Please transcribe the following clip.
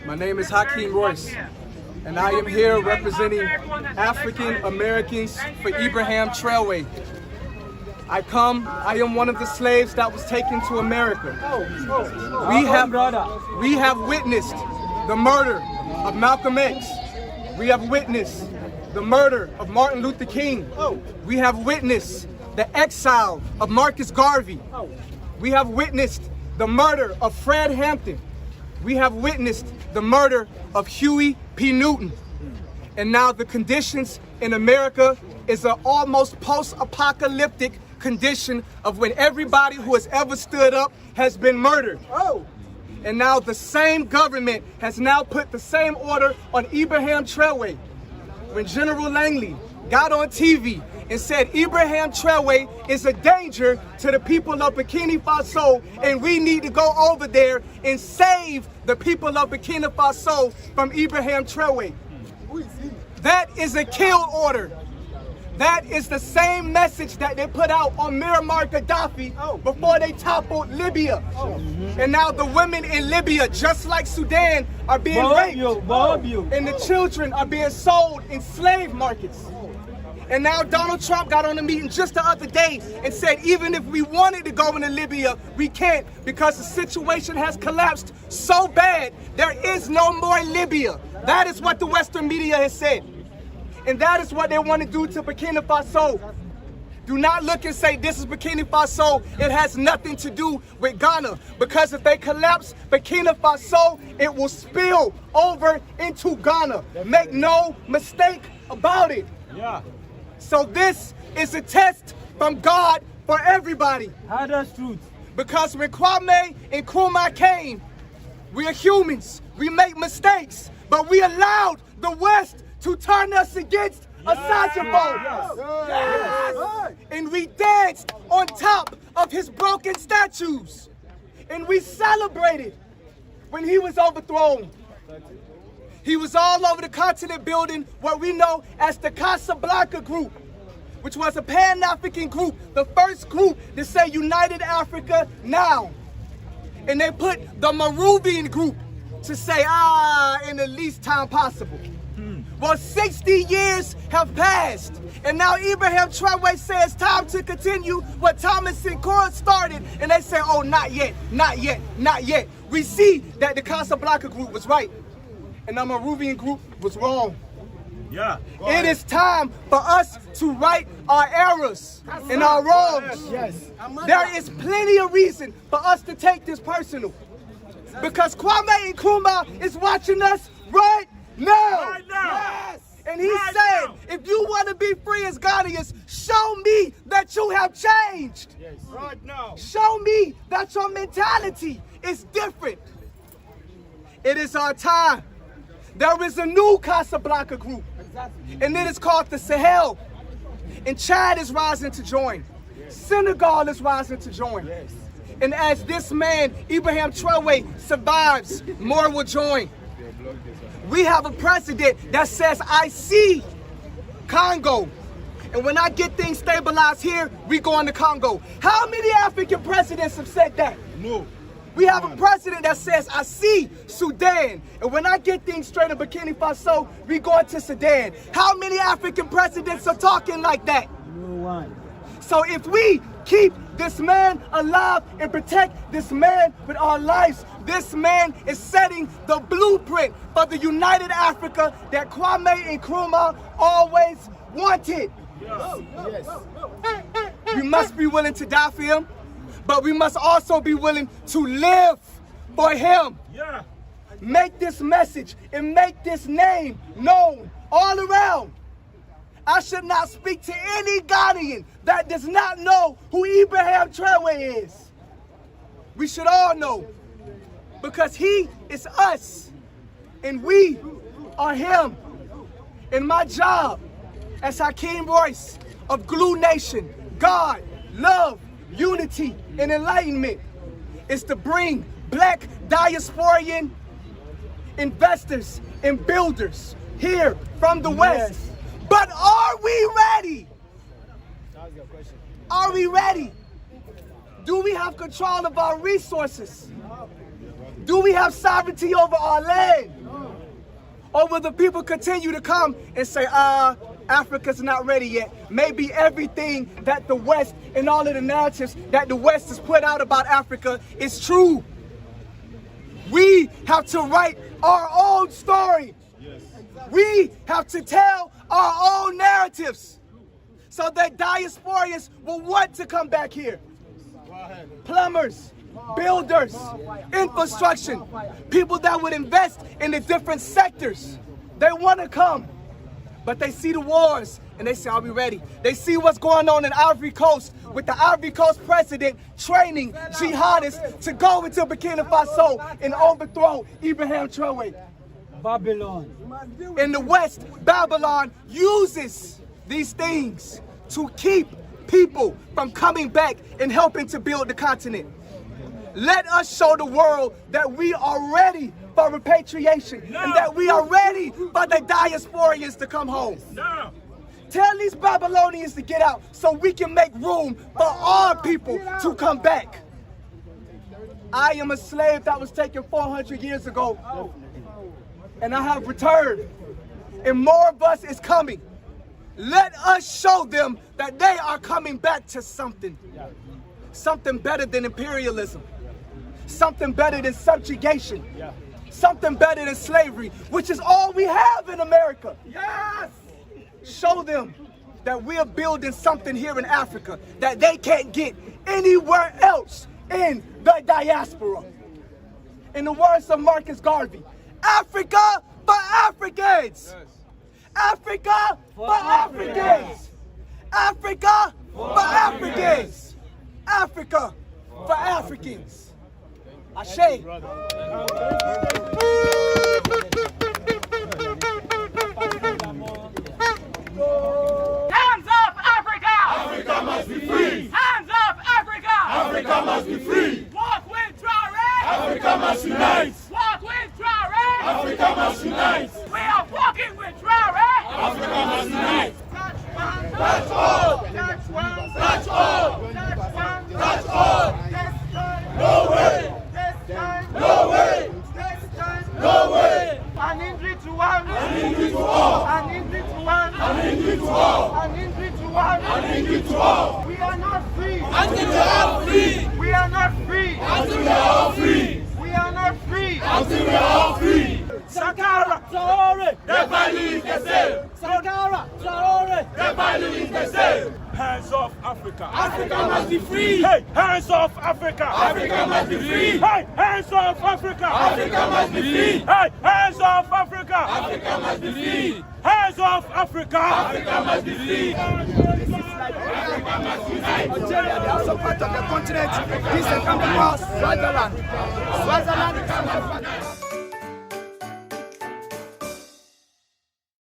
My name is Hakeem Royce, and I am here representing African Americans for Ibrahim Traoré. I am one of the slaves that was taken to America. We have witnessed the murder of Malcolm X. We have witnessed the murder of Martin Luther King. We have witnessed the exile of Marcus Garvey. We have witnessed the murder of Fred Hampton. We have witnessed the murder of Huey P. Newton. And now the conditions in America is an almost post-apocalyptic condition of when everybody who has ever stood up has been murdered. And now the same government has now put the same order on Ibrahim Traoré. When General Langley got on TV and said Ibrahim Traoré is a danger to the people of Burkina Faso and we need to go over there and save the people of Burkina Faso from Ibrahim Traoré. That is a kill order. That is the same message that they put out on Muammar Gaddafi before they toppled Libya. And now the women in Libya, just like Sudan, are being raped. And the children are being sold in slave markets. And now Donald Trump got on a meeting just the other day and said even if we wanted to go into Libya, we can't because the situation has collapsed so bad, there is no more Libya. That is what the Western media has said. And that is what they want to do to Burkina Faso. Do not look and say this is Burkina Faso. It has nothing to do with Ghana. Because if they collapse Burkina Faso, it will spill over into Ghana. Make no mistake about it. So this is a test from God for everybody. That's truth. Because when Kwame and Nkrumah came, we are humans. We make mistakes. But we allowed the West to turn us against a Yes. And we danced on top of his broken statues. And we celebrated when he was overthrown. He was all over the continent building what we know as the Casablanca Group, which was a Pan-African group, the first group to say United Africa now. And they put the Moravian Group to say, in the least time possible. Well, 60 years have passed, and now Ibrahim Traoré says time to continue what Thomas Sankara started, and they say, oh, not yet, not yet, not yet. We see that the Casablanca Group was right, and the Moravian Group was wrong. It is time for us to right our errors and our wrongs. There is plenty of reason for us to take this personal, because Kwame Nkrumah is watching us right now. And he said, if you want to be free as Ghanaians, show me that you have changed. Right now. Show me that your mentality is different. It is our time. There is a new Casablanca group, and it is called the Sahel. And Chad is rising to join. Senegal is rising to join. And as this man, Ibrahim Traoré, survives, more will join. We have a president that says, I see Congo. And when I get things stabilized here, we go into Congo. How many African presidents have said that? No. We have a president that says, I see Sudan. And when I get things straight in Burkina Faso, we go into Sudan. How many African presidents are talking like that? No one. So if we keep this man alive and protect this man with our lives, this man is setting the blueprint for the United Africa that Kwame Nkrumah always wanted. We must be willing to die for him, but we must also be willing to live for him. Make this message and make this name known all around. I should not speak to any Ghanaian that does not know who Ibrahim Traoré is. We should all know, because he is us and we are him. And my job as Hakeem Royce of Glue Nation, God, Love, Unity, and Enlightenment is to bring black diasporian investors and builders here from the West. But are we ready? Are we ready? Do we have control of our resources? Do we have sovereignty over our land? Or will the people continue to come and say, Africa's not ready yet? Maybe everything that the West and all of the narratives that the West has put out about Africa is true. We have to write our own story. We have to tell our own narratives so that diasporians will want to come back here. Plumbers, builders, infrastructure, people that would invest in the different sectors. They want to come, but they see the wars and they say, are we ready? They see what's going on in Ivory Coast with the Ivory Coast president training jihadists to go into Burkina Faso and overthrow Ibrahim Traoré. Babylon. In the West, Babylon uses these things to keep people from coming back and helping to build the continent. Let us show the world that we are ready for repatriation and that we are ready for the diasporians to come home. Tell these Babylonians to get out so we can make room for our people to come back. I am a slave that was taken 400 years ago, and I have returned, and more of us is coming. Let us show them that they are coming back to something. Something better than imperialism. Something better than subjugation. Something better than slavery, which is all we have in America. Yes! Show them that we are building something here in Africa that they can't get anywhere else in the diaspora. In the words of Marcus Garvey, Africa for Africans! Africa for Africans! Africa for Africans! Africa for Africans! Ashe! Hands up, Africa! Africa must be free! Hands up, Africa! Africa must be free! Walk with Traore! Africa must unite! Walk with Traore! Africa must unite! We are walking with Traore! Africa must unite! Touch one! Touch all! Touch one! Touch all! Touch one! Touch all! This time! No way! This time! No way! This time! No way! An injury to one! An injury to all! An injury to one! An injury to all! An injury to one! An injury to all! We are not free! Until we are all free! We are not free! Until we are all free! We are not free! Until we are all free! Sankara, Traore, The value is the same! Sankara, Traore. The value is the same! Hands off Africa. Africa must be free! Hey, hands off Africa. Africa must be free! Hey, hands off Africa. Africa must be free! Hey, hands off Africa. Africa must be free! Hands off Africa. Africa must be free! Algeria, they are also part of the continent. This is a country called Swaziland. Swaziland